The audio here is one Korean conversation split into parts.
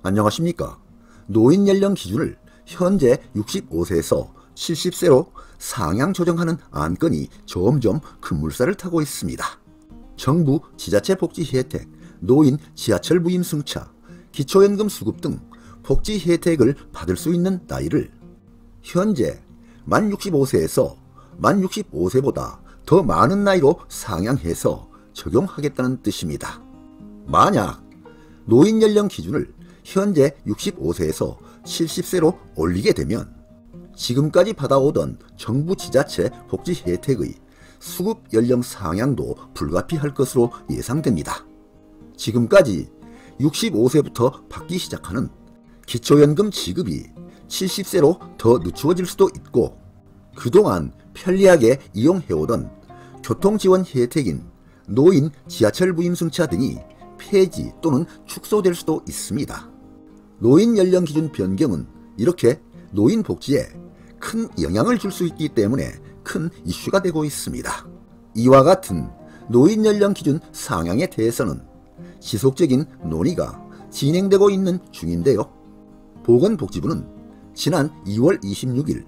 안녕하십니까. 노인 연령 기준을 현재 65세에서 70세로 상향 조정하는 안건이 점점 큰 물살을 타고 있습니다. 정부 지자체 복지 혜택, 노인 지하철 부임 승차, 기초연금 수급 등 복지 혜택을 받을 수 있는 나이를 현재 만 65세에서 만 65세보다 더 많은 나이로 상향해서 적용하겠다는 뜻입니다. 만약 노인 연령 기준을 현재 65세에서 70세로 올리게 되면 지금까지 받아오던 정부 지자체 복지 혜택의 수급 연령 상향도 불가피할 것으로 예상됩니다. 지금까지 65세부터 받기 시작하는 기초연금 지급이 70세로 더 늦추어질 수도 있고, 그동안 편리하게 이용해오던 교통지원 혜택인 노인 지하철 부임승차 등이 폐지 또는 축소될 수도 있습니다. 노인 연령 기준 변경은 이렇게 노인 복지에 큰 영향을 줄 수 있기 때문에 큰 이슈가 되고 있습니다. 이와 같은 노인 연령 기준 상향에 대해서는 지속적인 논의가 진행되고 있는 중인데요. 보건복지부는 지난 2월 26일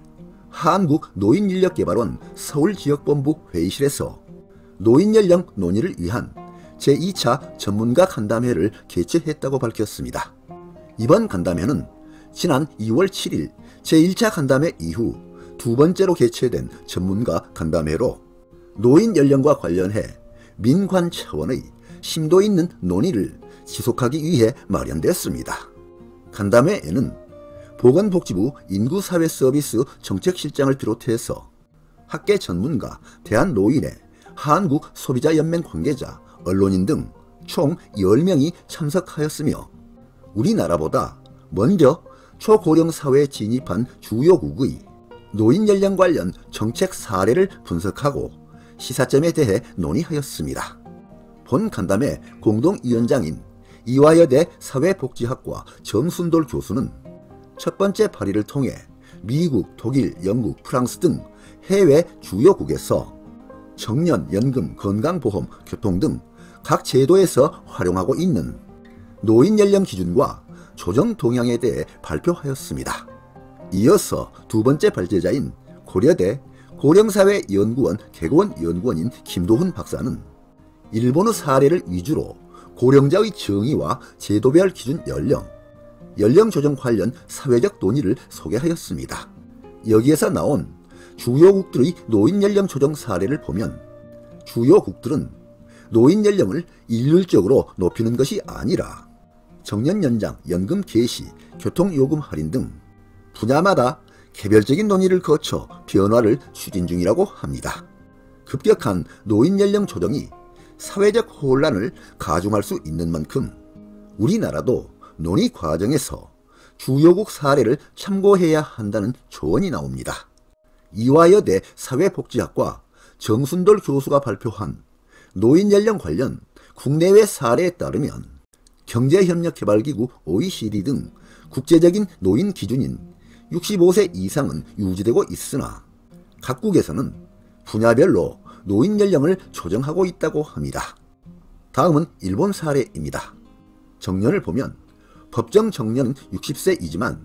한국노인인력개발원 서울지역본부 회의실에서 노인연령 논의를 위한 제2차 전문가 간담회를 개최했다고 밝혔습니다. 이번 간담회는 지난 2월 7일 제1차 간담회 이후 두 번째로 개최된 전문가 간담회로 노인 연령과 관련해 민관 차원의 심도 있는 논의를 지속하기 위해 마련됐습니다. 간담회에는 보건복지부 인구사회서비스 정책실장을 비롯해서 학계 전문가, 대한노인회, 한국소비자연맹 관계자, 언론인 등 총 10명이 참석하였으며, 우리나라보다 먼저 초고령 사회에 진입한 주요국의 노인 연령 관련 정책 사례를 분석하고 시사점에 대해 논의하였습니다. 본 간담회 공동위원장인 이화여대 사회복지학과 정순돌 교수는 첫 번째 발의를 통해 미국, 독일, 영국, 프랑스 등 해외 주요국에서 청년, 연금, 건강보험, 교통 등 각 제도에서 활용하고 있는 노인 연령 기준과 조정 동향에 대해 발표하였습니다. 이어서 두 번째 발제자인 고려대 고령사회연구원 개고원 연구원인 김도훈 박사는 일본의 사례를 위주로 고령자의 정의와 제도별 기준 연령 조정 관련 사회적 논의를 소개하였습니다. 여기에서 나온 주요국들의 노인 연령 조정 사례를 보면 주요국들은 노인 연령을 일률적으로 높이는 것이 아니라 정년 연장, 연금 개시, 교통요금 할인 등 분야마다 개별적인 논의를 거쳐 변화를 추진 중이라고 합니다. 급격한 노인 연령 조정이 사회적 혼란을 가중할 수 있는 만큼 우리나라도 논의 과정에서 주요국 사례를 참고해야 한다는 조언이 나옵니다. 이화여대 사회복지학과 정순돌 교수가 발표한 노인 연령 관련 국내외 사례에 따르면 경제협력개발기구 OECD 등 국제적인 노인 기준인 65세 이상은 유지되고 있으나 각국에서는 분야별로 노인 연령을 조정하고 있다고 합니다. 다음은 일본 사례입니다. 정년을 보면 법정 정년은 60세이지만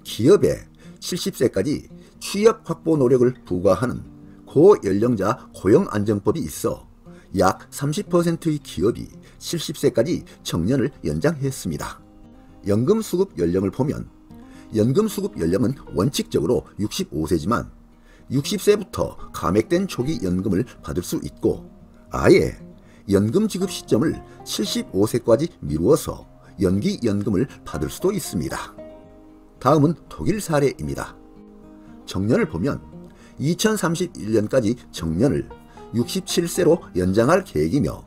기업에 70세까지 취업 확보 노력을 부과하는 고연령자 고용안정법이 있어 약 30%의 기업이 70세까지 정년을 연장했습니다. 연금 수급 연령을 보면 연금 수급 연령은 원칙적으로 65세지만 60세부터 감액된 초기 연금을 받을 수 있고, 아예 연금 지급 시점을 75세까지 미루어서 연기 연금을 받을 수도 있습니다. 다음은 독일 사례입니다. 정년을 보면 2031년까지 정년을 67세로 연장할 계획이며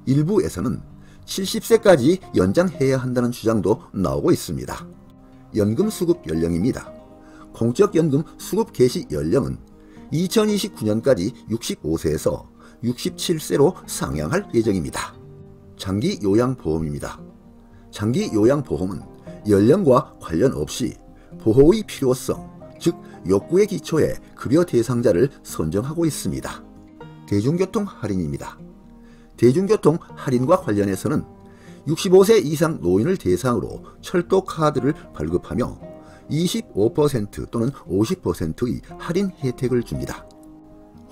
일부에서는 70세까지 연장해야 한다는 주장도 나오고 있습니다. 연금 수급 연령입니다. 공적연금 수급 개시 연령은 2029년까지 65세에서 67세로 상향할 예정입니다. 장기요양보험입니다. 장기요양보험은 연령과 관련 없이 보호의 필요성, 즉 욕구의 기초에 급여 대상자를 선정하고 있습니다. 대중교통 할인입니다. 대중교통 할인과 관련해서는 65세 이상 노인을 대상으로 철도 카드를 발급하며 25% 또는 50%의 할인 혜택을 줍니다.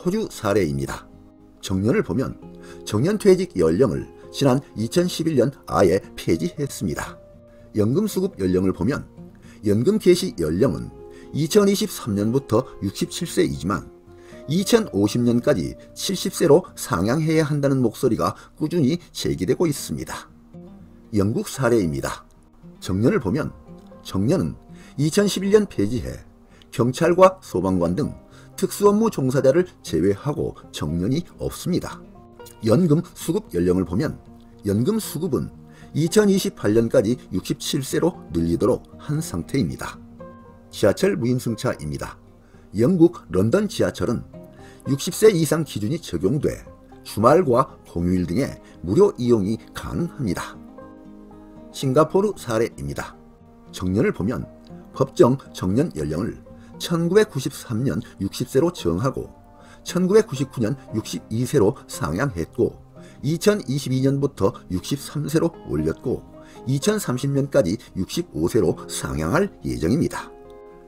호주 사례입니다. 정년을 보면 정년퇴직 연령을 지난 2011년 아예 폐지했습니다. 연금수급 연령을 보면 연금 개시 연령은 2023년부터 67세이지만 2050년까지 70세로 상향해야 한다는 목소리가 꾸준히 제기되고 있습니다. 영국 사례입니다. 정년을 보면 정년은 2011년 폐지해 경찰과 소방관 등 특수업무 종사자를 제외하고 정년이 없습니다. 연금 수급 연령을 보면 연금 수급은 2028년까지 67세로 늘리도록 한 상태입니다. 지하철 무임승차입니다. 영국 런던 지하철은 60세 이상 기준이 적용돼 주말과 공휴일 등의 무료 이용이 가능합니다. 싱가포르 사례입니다. 정년을 보면 법정 정년 연령을 1993년 60세로 정하고 1999년 62세로 상향했고 2022년부터 63세로 올렸고 2030년까지 65세로 상향할 예정입니다.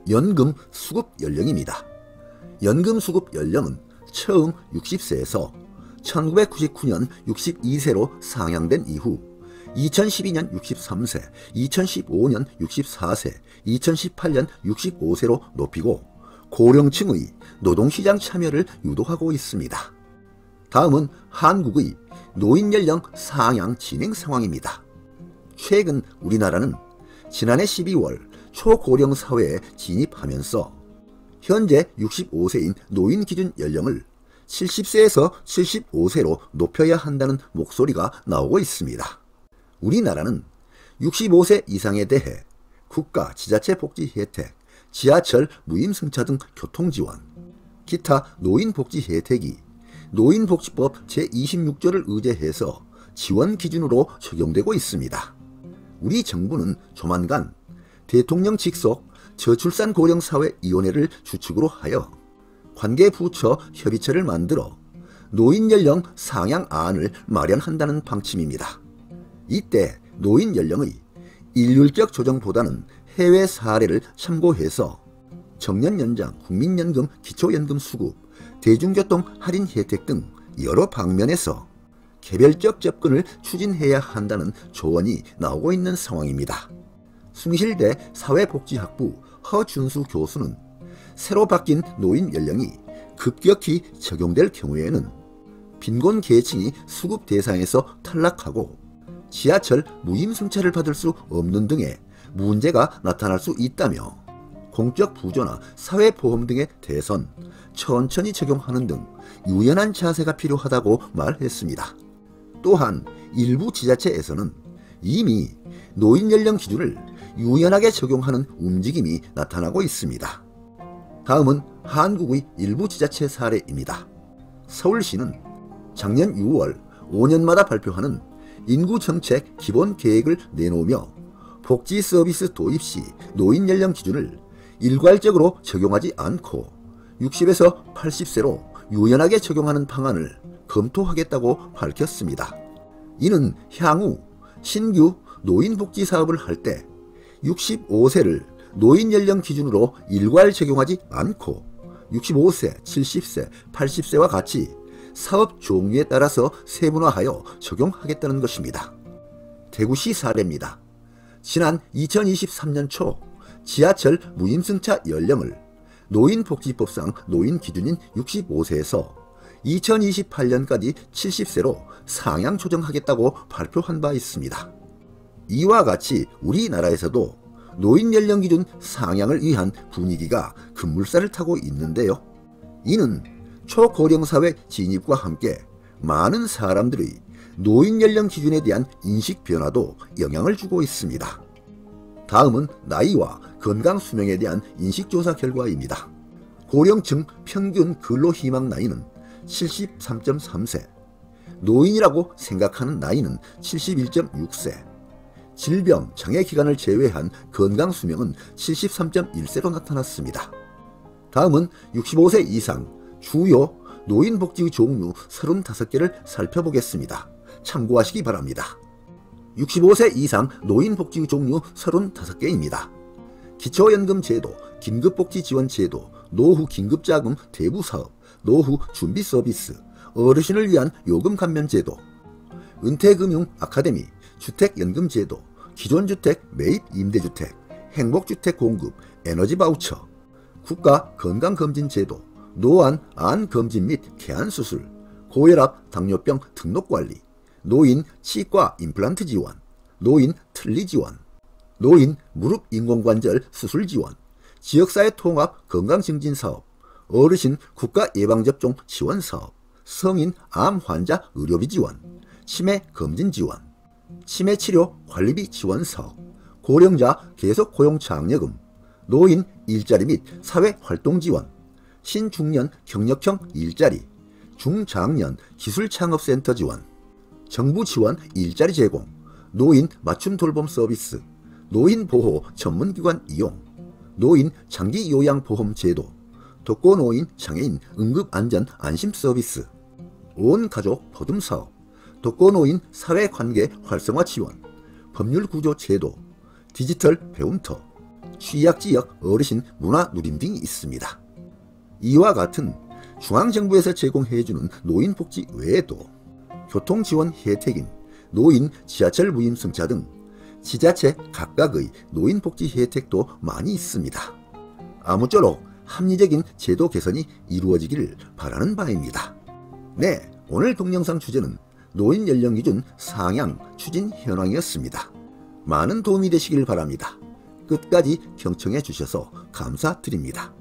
연금 수급 연령입니다. 연금 수급 연령은 처음 60세에서 1999년 62세로 상향된 이후 2012년 63세, 2015년 64세, 2018년 65세로 높이고 고령층의 노동시장 참여를 유도하고 있습니다. 다음은 한국의 노인연령 상향 진행 상황입니다. 최근 우리나라는 지난해 12월 초고령 사회에 진입하면서 현재 65세인 노인 기준 연령을 70세에서 75세로 높여야 한다는 목소리가 나오고 있습니다. 우리나라는 65세 이상에 대해 국가 지자체 복지 혜택, 지하철 무임승차 등 교통지원, 기타 노인복지 혜택이 노인복지법 제26조를 의제해서 지원 기준으로 적용되고 있습니다. 우리 정부는 조만간 대통령 직속 저출산 고령사회위원회를 주축으로 하여 관계부처 협의체를 만들어 노인연령 상향안을 마련한다는 방침입니다. 이때 노인연령의 일률적 조정보다는 해외 사례를 참고해서 정년연장, 국민연금, 기초연금 수급, 대중교통 할인 혜택 등 여러 방면에서 개별적 접근을 추진해야 한다는 조언이 나오고 있는 상황입니다. 숭실대 사회복지학부 허준수 교수는 새로 바뀐 노인 연령이 급격히 적용될 경우에는 빈곤 계층이 수급 대상에서 탈락하고 지하철 무임승차를 받을 수 없는 등의 문제가 나타날 수 있다며 공적 부조나 사회보험 등의 대선, 천천히 적용하는 등 유연한 자세가 필요하다고 말했습니다. 또한 일부 지자체에서는 이미 노인 연령 기준을 유연하게 적용하는 움직임이 나타나고 있습니다. 다음은 한국의 일부 지자체 사례입니다. 서울시는 작년 6월 5년마다 발표하는 인구정책 기본계획을 내놓으며 복지서비스 도입 시 노인 연령 기준을 일괄적으로 적용하지 않고 60에서 80세로 유연하게 적용하는 방안을 검토하겠다고 밝혔습니다. 이는 향후 신규 노인복지 사업을 할 때 65세를 노인 연령 기준으로 일괄 적용하지 않고 65세, 70세, 80세와 같이 사업 종류에 따라서 세분화하여 적용하겠다는 것입니다. 대구시 사례입니다. 지난 2023년 초 지하철 무임승차 연령을 노인복지법상 노인 기준인 65세에서 2028년까지 70세로 상향 조정하겠다고 발표한 바 있습니다. 이와 같이 우리나라에서도 노인 연령 기준 상향을 위한 분위기가 급물살을 타고 있는데요. 이는 초고령 사회 진입과 함께 많은 사람들의 노인 연령 기준에 대한 인식 변화도 영향을 주고 있습니다. 다음은 나이와 건강 수명에 대한 인식조사 결과입니다. 고령층 평균 근로희망 나이는 73.3세, 노인이라고 생각하는 나이는 71.6세, 질병, 장애 기간을 제외한 건강 수명은 73.1세로 나타났습니다. 다음은 65세 이상 주요 노인복지 종류 35개를 살펴보겠습니다. 참고하시기 바랍니다. 65세 이상 노인복지 종류 35개입니다. 기초연금 제도, 긴급복지 지원 제도, 노후 긴급자금 대부 사업, 노후 준비 서비스, 어르신을 위한 요금 감면 제도, 은퇴금융 아카데미, 주택연금 제도, 기존주택 매입 임대주택, 행복주택 공급, 에너지 바우처, 국가 건강검진 제도, 노안 암 검진 및 개안 수술, 고혈압 당뇨병 등록관리, 노인 치과 임플란트 지원, 노인 틀니 지원, 노인 무릎 인공관절 수술 지원, 지역사회 통합 건강증진사업, 어르신 국가 예방접종 지원사업, 성인 암 환자 의료비 지원, 치매 검진 지원, 치매 치료 관리비 지원사업, 고령자 계속 고용 장려금, 노인 일자리 및 사회활동 지원, 신중년 경력형 일자리, 중장년 기술창업센터 지원, 정부 지원 일자리 제공, 노인 맞춤 돌봄 서비스, 노인보호 전문기관 이용, 노인 장기요양보험 제도, 독거노인 장애인 응급안전 안심 서비스, 온가족 버듬사업, 독거노인 사회관계 활성화 지원, 법률구조 제도, 디지털 배움터, 취약지역 어르신 문화누림 등이 있습니다. 이와 같은 중앙정부에서 제공해주는 노인복지 외에도 교통지원 혜택인 노인 지하철 무임승차 등 지자체 각각의 노인복지 혜택도 많이 있습니다. 아무쪼록 합리적인 제도 개선이 이루어지기를 바라는 바입니다. 네, 오늘 동영상 주제는 노인 연령기준 상향 추진 현황이었습니다. 많은 도움이 되시길 바랍니다. 끝까지 경청해 주셔서 감사드립니다.